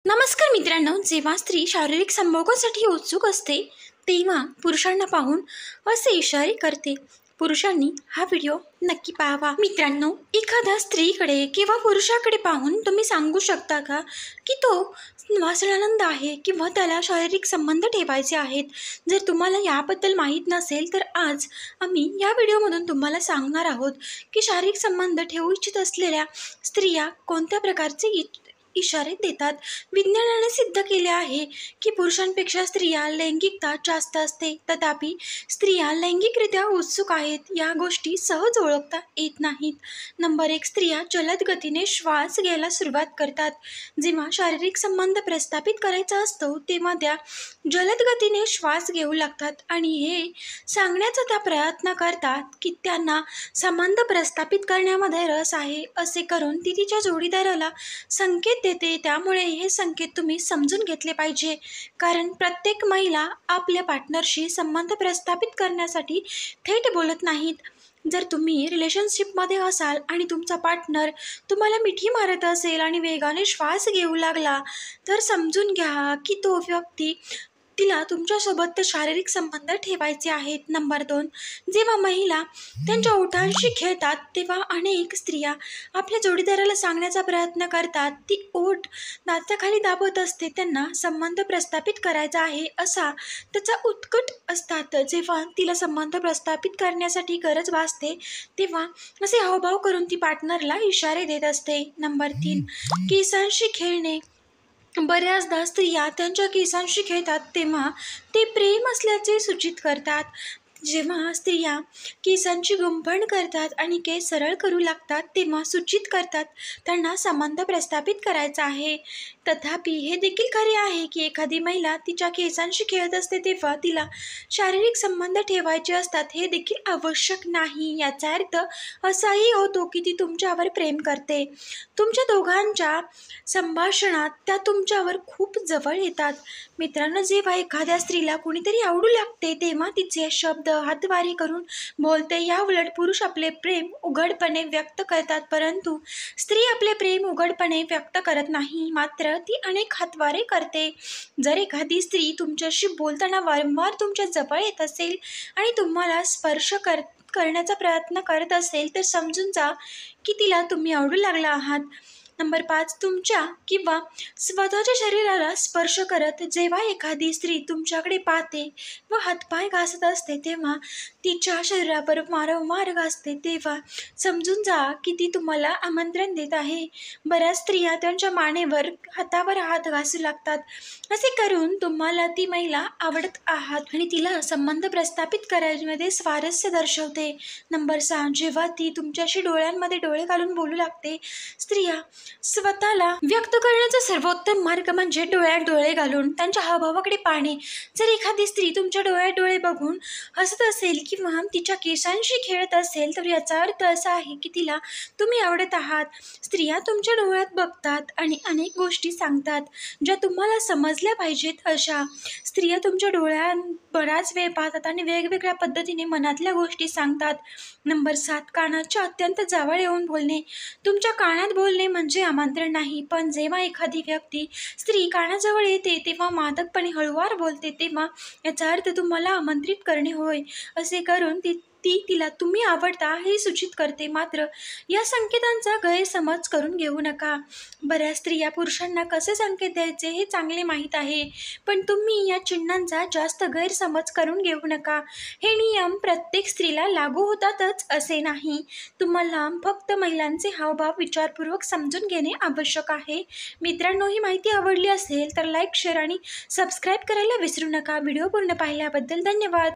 नमस्कार मित्रांनो, जेव्हा स्त्री शारीरिक संभोगासाठी उत्सुक असते तेव्हा पुरुषांना पाहून असे इशारे करते. पुरुषांनी हा व्हिडिओ नक्की पाहावा. मित्रांनो, एखाद्या स्त्रीकडे किंवा पुरुषाकडे पाहून तुम्ही सांगू शकता का की तो वासनानंद आहे किंवा त्याला शारीरिक संबंध ठेवायचे आहेत? जर तुम्हाला याबद्दल माहीत नसेल तर आज आम्ही या व्हिडिओमधून तुम्हाला सांगणार आहोत की शारीरिक संबंध ठेवू इच्छित असलेल्या स्त्रिया कोणत्या प्रकारचे इशारे देतात. विज्ञानाने सिद्ध केले आहे की पुरुषांपेक्षा स्त्रिया लैंगिकता जास्त असते, तथापि स्त्रिया लैंगिकरित्या उत्सुक आहेत या गोष्टी सहज ओळखता येत नाहीत. नंबर 1, स्त्रिया जलद गतीने श्वास घ्यायला सुरुवात करतात. जेव्हा शारीरिक संबंध प्रस्थापित करायचा असतो तेव्हा त्या जलद गतीने श्वास घेऊ लागतात आणि हे सांगण्याचा त्या प्रयत्न करतात की त्यांना संबंध प्रस्थापित करण्यामध्ये रस आहे. असे करून ती तिच्या जोडीदाराला संकेत देते. त्यामुळे हे संकेत तुम्ही समजून घेतले पाहिजे, कारण प्रत्येक महिला आपल्या पार्टनरशी संबंध प्रस्थापित करण्यासाठी थेट बोलत नाहीत. जर तुम्ही रिलेशनशिपमध्ये असाल आणि तुमचा पार्टनर तुम्हाला मिठी मारत असेल आणि वेगाने श्वास घेऊ लागला तर समजून घ्या की तो व्यक्ती तिला तुमच्यासोबत शारीरिक संबंध ठेवायचे आहेत. नंबर 2, जेव्हा महिला त्यांच्या ओठांशी खेळतात तेव्हा अनेक स्त्रिया आपल्या जोडीदाराला सांगण्याचा प्रयत्न करतात. ती ओठ दाताखाली दाबत असते, त्यांना संबंध प्रस्थापित करायचा आहे असा त्याचा उत्कट असतात. जेव्हा तिला संबंध प्रस्थापित करण्यासाठी गरज भासते तेव्हा असे हावभाव करून ती पार्टनरला इशारे देत असते. नंबर 3, केसांशी खेळणे. बऱ्याचदा स्त्रिया त्यांच्या केसांशी खेळतात तेव्हा ते प्रेम असल्याचे सूचित करतात. जेव्हा स्त्रिया केसांची गुंफण करतात आणि केस सरळ करू लागतात तेव्हा सूचित करतात त्यांना संबंध प्रस्थापित करायचा आहे. तथापि हे देखील खरे आहे की एखादी महिला तिच्या केसांशी खेळत असते तेव्हा तिला शारीरिक संबंध ठेवायचे असतात हे देखील आवश्यक नाही. याचा अर्थ असाही होतो की ती तुमच्यावर प्रेम करते. तुमच्या दोघांच्या संभाषणात त्या तुमच्यावर खूप जवळ येतात. मित्रांनो, जेव्हा एखाद्या स्त्रीला कुणीतरी आवडू लागते तेव्हा तिचे शब्द हातवारे करून बोलते. याउलट पुरुष आपले प्रेम उघडपणे व्यक्त करतात, परंतु स्त्री आपले प्रेम उघडपणे व्यक्त करत नाही, मात्र ती अनेक हातवारे करते. जर एखादी स्त्री तुमच्याशी बोलताना वारंवार तुमच्या जवळ येत असेल आणि तुम्हाला स्पर्श करण्याचा प्रयत्न करत असेल तर समजून जा की तिला तुम्ही आवडू लागला आहात. नंबर 5, तुमच्या किंवा स्वतःच्या शरीराला स्पर्श करत. जेव्हा एखादी स्त्री तुमच्याकडे पाहते व हातपाय घासत असते तेव्हा तिच्या शरीरावर वारंवार घासते तेव्हा समजून जा की ती तुम्हाला आमंत्रण देत आहे. बऱ्याच स्त्रिया त्यांच्या मानेवर हातावर हात घासू लागतात. असे करून तुम्हाला ती महिला आवडत आहात आणि तिला संबंध प्रस्थापित करण्यामध्ये स्वारस्य दर्शवते. नंबर 6, जेव्हा ती तुमच्याशी डोळ्यांमध्ये डोळे घालून बोलू लागते. स्त्रिया स्वतःला व्यक्त करण्याचा सर्वोत्तम मार्ग म्हणजे डोळ्यात डोळे घालून त्यांच्या हावभावाकडे पाहणे. जर एखादी स्त्री तुमच्या डोळ्यात डोळे बघून हसत असेल किंवा तिच्या केसांशी खेळत असेल तर याचा अर्थ असा आहे की तिला तुम्ही आवडत आहात. स्त्रिया तुमच्या डोळ्यात बघतात आणि अनेक गोष्टी सांगतात ज्या तुम्हाला समजल्या पाहिजेत. अशा स्त्रिया तुमच्या डोळ्यात बराच वेळ पाहतात आणि वेगवेगळ्या पद्धतीने मनातल्या गोष्टी सांगतात. नंबर 7, कानाच्या अत्यंत जवळ येऊन बोलणे. तुमच्या कानात बोलणे म्हणजे आमंत्रण नाही, पण जेव्हा एखादी व्यक्ती स्त्री कानाजवळ येते तेव्हा मादकपणे हळूवार बोलते तेव्हा याचा अर्थ तुम्हाला आमंत्रित करणे होय. असे करून ती तिला तुम्ही आवडता हे सूचित करते, मात्र या संकेतांचा गैरसमज करून घेऊ नका. बऱ्याच स्त्रिया पुरुषांना कसे संकेत द्यायचे हे चांगले माहीत आहे, पण तुम्ही या चिन्हांचा जास्त गैरसमज करून घेऊ नका. हे नियम प्रत्येक स्त्रीला लागू होतातच असे नाही. तुम्हाला फक्त महिलांचे हावभाव विचारपूर्वक समजून घेणे आवश्यक आहे. मित्रांनो, ही माहिती आवडली असेल तर लाईक, शेअर आणि सबस्क्राईब करायला विसरू नका. व्हिडिओ पूर्ण पाहिल्याबद्दल धन्यवाद.